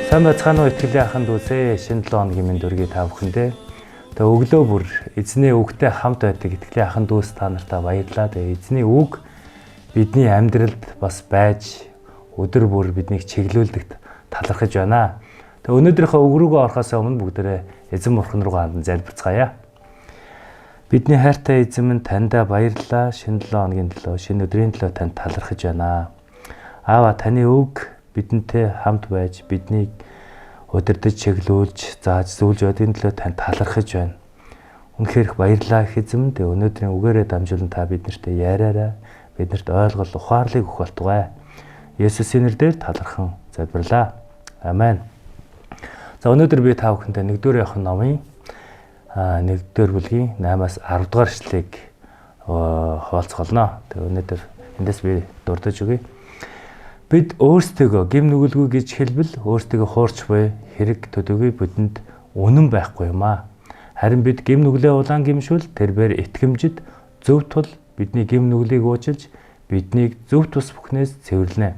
Сайн байцгаана уу итгэлийн ахын дүүсээ шинэ 7 хоногийн мэнд өргөе та бүхэндээ. Тэгээ өглөө бүр эзний үгтэй хамт байдаг итгэлийн ахын дүүс та нартаа баярлалаа. Тэгээ эзний үг бидний амьдралд бас байж өдөр бүр биднийг чиглүүлдэгт талархаж байна. Тэгээ өнөөдрийнхөө үг рүүгээ орохоос өмнө бүгдээрээ эзэн бурхан руугаа хандан залбирцгаая. Бидний хайртай эзэн минь таньда баярлалаа. Шинэ 7 хоногийн төлөө, шинэ өдрийн төлөө танд талархаж байна. Аава таны үг бидэнтэй хамт байж биднийг удирдах чиглүүлж зааж зүйлж одын төлөө тань талархаж байна. Үнэхээр их баярлалаа их эзэм. Тэгээ өнөөдрийн үгээрээ дамжуулан та биднэртээ яриараа, биднэрт ойлгол ухаарлыг өгөх болтугай. Есүсийн нэрээр талархан залбирлаа. Амен. За өнөөдөр би та бүхэндээ 1-р Иохан номын 1-р бүлгийн 8-аас 10 дугаар эшлэлийг хуваалцгаална. Тэгээ өнөөдөр эндээс би дурдж өгье. Бид өөрсдөө гим нүгэлгүй гэж хэлбэл өөрсдөө хуурч буй хэрэг төдийгүй бидэнд үнэн байхгүй юм аа. Харин бид гим нүглээ улаан гимшүүл тэрээр итгэмжид зөв тул бидний гим нүглийг уучлж биднийг зөв тус бүхнээс цэвэрлэнэ.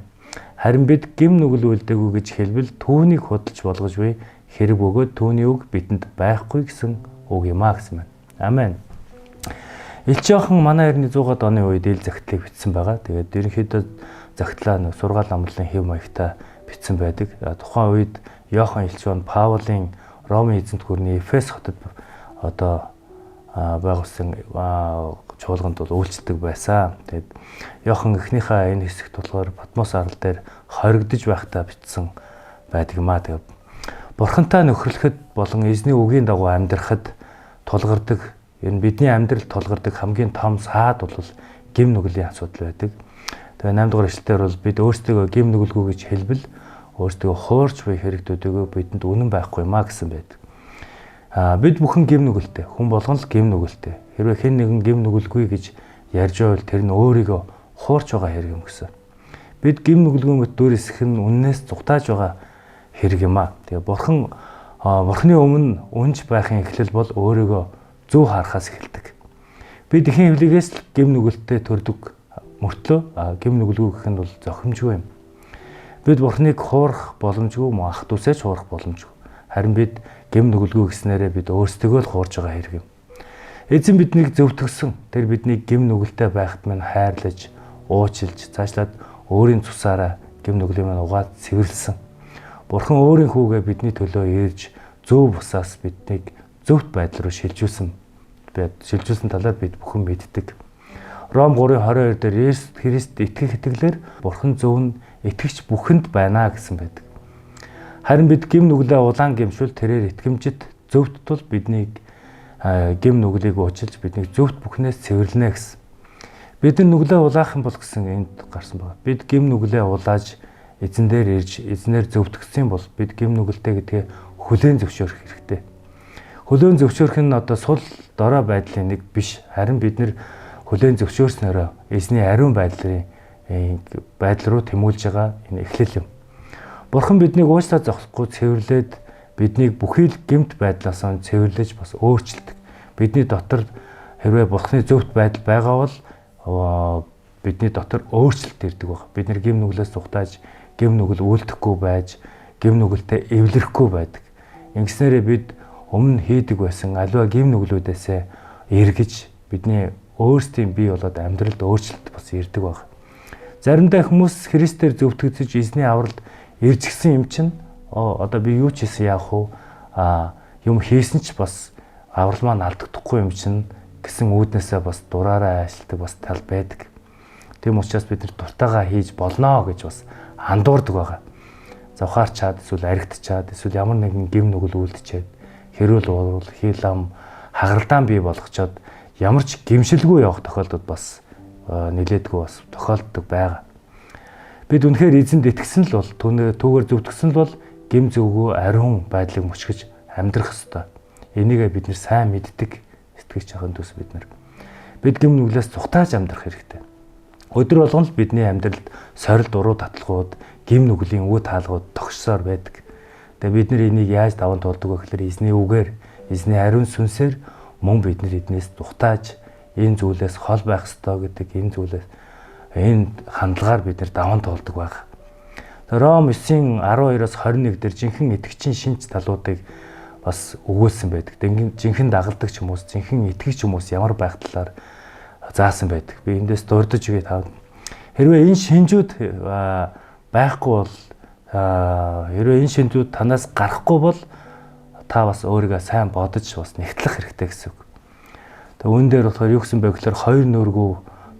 Харин бид гим нүгэл үлдээгүй гэж хэлбэл түүнийг худалж болгож буй хэрэг өгөөд түүний үг бидэнд байхгүй гэсэн үг юм аа гэсэн байна. Амен. Илч Иохан манай эртний 100-аад оны үед ил захидлыг бичсэн байгаа. Тэгээд ерөнхийдөө загтлаа нэг сургаал амлалын хэв маягтай бичсэн байдаг. Тухайн үед Иохан Илч Иохан Паулийн Ромын эзэнт гүрний Эфес хотод байгуулсан чуулганд бол үйлчлдэг байсан. Тэгээд Иохан эхнийхээ энэ хэсэгт болохоор Патмос арал дээр хоригдож байхдаа бичсэн байдаг юм аа. Тэгээд бурхантай нөхөрлөхөд болон эзний үгийн дагуу амьдрахад тулгардаг энэ бидний амьдралд тулгардаг хамгийн том саад бол гим нүглийн асуудал байдаг. Тэгээ 8 дугаар эшлэлээр бол бид өөрсдөө гим нүгэлгүй гэж хэлбэл өөрсдөө хуурч буй хэрэгтүүдөө бидэнд үнэн байхгүй маа гэсэн байдаг. Бид бүхэн гим нүгэлтэй, хүн болгон л гим нүгэлтэй. Хэрвээ хэн нэгэн гим нүгэлгүй гэж ярьж байвал тэр нь өөрийгөө хуурч байгаа хэрэг юм гэсэн. Бид гим нүгэлгүй мэт дүүрсэх нь үннээс зугатааж байгаа хэрэг юм аа. Тэгээ бурхны өмнө үнж байхын эхлэл бол өөрийгөө зөв харахаас эхэлдэг. Бид ихэн хөвлөгөөс л гим нүгэлтэй төрдөг. Мөртлөө гим нүгэлгүй гэх нь бол зохимжгүй юм. Бид бурхныг хуурах боломжгүй, мөн ах дүүсээ ч хуурах боломжгүй. Харин бид гим нүгэлгүй гэснээрээ бид өөрсдөө л хуурж байгаа хэрэг юм. Эзэн биднийг зөвтгсөн. Тэр биднийг гим нүгэлтэй байхад минь хайрлаж, уучлж, цаашлаад өөрийн цусаараа гим нүглийн минь угаад цэвэрлсэн. Бурхан өөрийн хүүгээ бидний төлөө ирж зөв бусаас биднийг зөвхт байдал руу шилжүүлсэн талаар бид бүхэн мэддэг. Ром 3:22 дээр Есүс Христ итгэх итгэлээр Бурхан зөв нь итгэгч бүхэнд байна гэсэн байдаг. Харин бид гим нүглээ улаан гимшүүл тэрээр итгэмжид зөвхт тул биднийг гим нүглийг уучлж биднийг зөвхт бүхнээс цэвэрлэнэ гэсэн. Бид нүглээ улаах юм бол гэсэн энд гарсан байна. Бид гим нүглээ улааж эзэн дээр ирж эзнэр зөвтгсөн бол бид гим нүгэлтэй гэдгээ хүлээн зөвшөөрөх хэрэгтэй. Хүлээн зөвшөөрөх нь одоо сул дорой байдлын нэг биш. Харин бид нэр хүлээн зөвшөөрснөөрөө эзний ариун байдал руу тэмүүлж байгаа энэ эхлэл юм. Бурхан биднийг уучлаа зогсохгүй цэвэрлээд биднийг бүхий л гэмт байдлаас нь цэвэрлэж бас өөрчилдөг. Бидний дотор хэрвээ бурхны зөвхт байдал байгаа бол бидний дотор өөрчлөлт ирдэг баг. Бид нэр гим нүглээс зугатааж, гим нүгэл үлдэхгүй байж, гим нүгэлтэй эвлэрэхгүй байдаг. Ингэснээрээ бид өмнө хийдэг байсан аливаа гим нүглүүдээсээ эргэж бидний өөрсдийн бие болоод амьдралд өөрчлөлт бас ирдэг баг. Заримдаа хүмүүс Христээр зөвтгөгдөж эзний авралд ирж гисэн юм чинь одоо би юу ч хийсэн яах вэ? Юм хийсэн ч бас аврал маань алдагдахгүй юм чинь гэсэн үүднээсээ бас дураараа ажилтдаг бас тал байдаг. Тийм учраас бид нар дуртайгаа хийж болно гэж бас андуурдаг байгаа. Завхаарчаад эсвэл аригдчаад эсвэл ямар нэгэн гим нүгэл үлдчихэд хэрүүл уурал, хил ам, хагаралдаан бий болгочоод ямар ч гимшилгүй явах тохиолдод бас нилээдгүй бас тохиолддог байгаа. Бид үнэхээр эзэнд итгэсэн л бол түүгээр зөвтгсөн л бол гим зөвгөө ариун байдлыг мөчгөж амьдрах ёстой. Энийгээ бид нэр сайн мэддэг сэтгэгч ахын төс бид нар. Бид гим нүглээс цухтааж амьдрах хэрэгтэй. Өдөр болгон л бидний амьдралд сорил дуруу татлахууд, гим нүглийн үе таалгууд тогшсоор байдаг. Тэгээ бид нар энийг яаж даван туулдаг вэ гэхээр эзний үгээр, эзний ариун сүнсээр мөн бид нар эднээс цухтааж энэ зүйлээс хол байх ёстой гэдэг энэ зүйлээс энэ хандлагаар бид нэр даван туулдаг байх. Ром 9:12-оос 21 дээр жинхэнэ итгэгчийн шинж талуудыг бас өгүүлсэн байдаг. Жинхэнэ дагалдаг ч хүмүүс, жинхэнэ итгэгч хүмүүс ямар байх талаар заасан байдаг. Би эндээс дурдж өгье тав. Хэрвээ энэ шинжүүд байхгүй бол хэрвээ энэ шинжүүд танаас гарахгүй бол та бас өөрийгөө сайн бодож бас нэгтлэх хэрэгтэй гэсэн үг. Тэгээ үүн дээр болохоор юу гэсэн бэ гэхээр хоёр нүргүү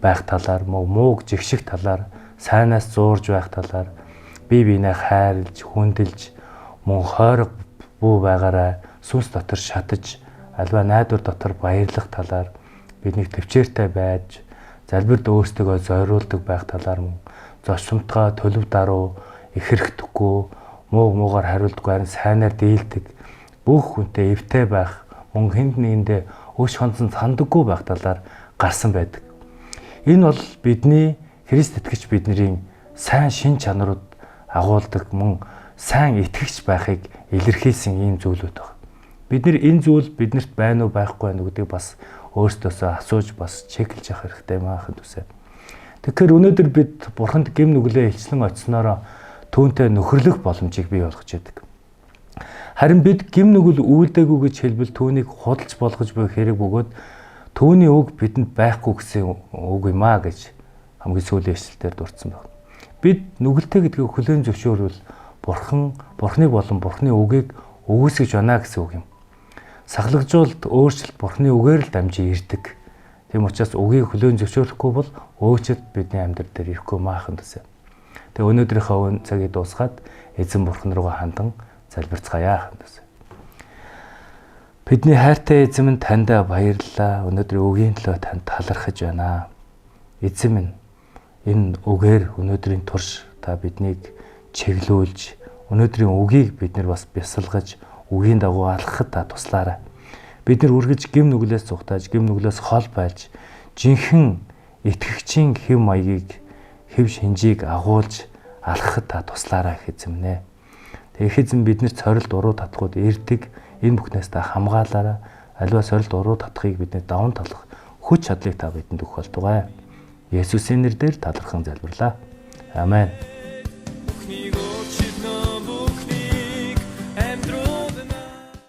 байх талаар, мууг жигших талаар, сайнаас зуурж байх талаар, бие биенээ хайрлж, хүндэлж, мөн хойрог бүү байгаарай, сүнс дотор шатаж, альва найдвар дотор баярлах талаар, бидний төвчээртэй байж, залбирд өөрсдөө зориулдаг байх талаар мөн зочсомтгой төлөв даруй их хэрэгтэхгүй, муугаар хариулдаггүй харин сайнаар дийлдэг, бүх хүнтэй эвтэй байх, мөн хэнд нэгэндээ өш хонцон сандаггүй байх талаар гарсан байдаг. Энэ бол бидний Христ итгэгч бидний сайн шин чанарууд агуулдаг, мөн сайн итгэгч байхыг илэрхийлсэн ийм зүйлүүд байна. Бид нар энэ зүйл биднэрт байна уу байхгүй байна уу гэдгийг бас өөрсдөөсөө асууж бас чеклж явах хэрэгтэй маахад үсэ. Тэгэхээр өнөөдөр бид Бурханд гэм нүглээ илчлэн очсноороо түүнтэй нөхөрлөх боломжийг бий болгож яадаг. Харин бид гэм нүгэл үйлдэггүй гэж хэлбэл түүнийг худалж болгож буй хэрэг бөгөөд түүний үг бидэнд байхгүй гэсэн үг юм аа гэж хамгийн сүүлийн эшлэлээр дурдсан байна. Бид нүгэлтэй гэдгийг хүлээн зөвшөөрвөл Бурхныг болон Бурхны үгийг өгөөсгөж байна гэсэн үг юм. Сахлагжуулалт өөрчлөлт Бурхны үгээр л дамжин ирдэг. Тийм учраас үгийг хүлээн зөвшөөрөхгүй бол өөрчлөлт бидний амьдрал дээр ирэхгүй maaхан гэсэн. Тэгээ өнөөдрийнхөө цагийг дуусгаад эзэн Бурхан руугаа хандан залбирцгаая гэсэн. Бидний хайртай эзэн минь танд баярлалаа. Өнөөдрийн үгийн төлөө танд талархаж байна. Эзэн минь энэ үгээр өнөөдрийн турш та биднийг чиглүүлж, өнөөдрийн үгийг бид нар бас бясалгаж, үгийн дагуу алхахад та туслаарай. Бид нар үргэж гэм нүглээс цугтааж, гэм нүглээс хол байлж, жинхэнэ итгэгчийн хэв маягийг, хэв шинжийг агуулж алхахад та туслаарай эзэн минь. Тэгэх эзэн биднэрт сорилт уруу татхууд ирдэг, энэ бүхнээс та хамгаалаарай. Аливаа сорилт уруу татхыг бидний даван талах хүч чадлыг та бидэнд өгөх болтугай. Есүсийн нэрээр талархан залбирлаа. Амен.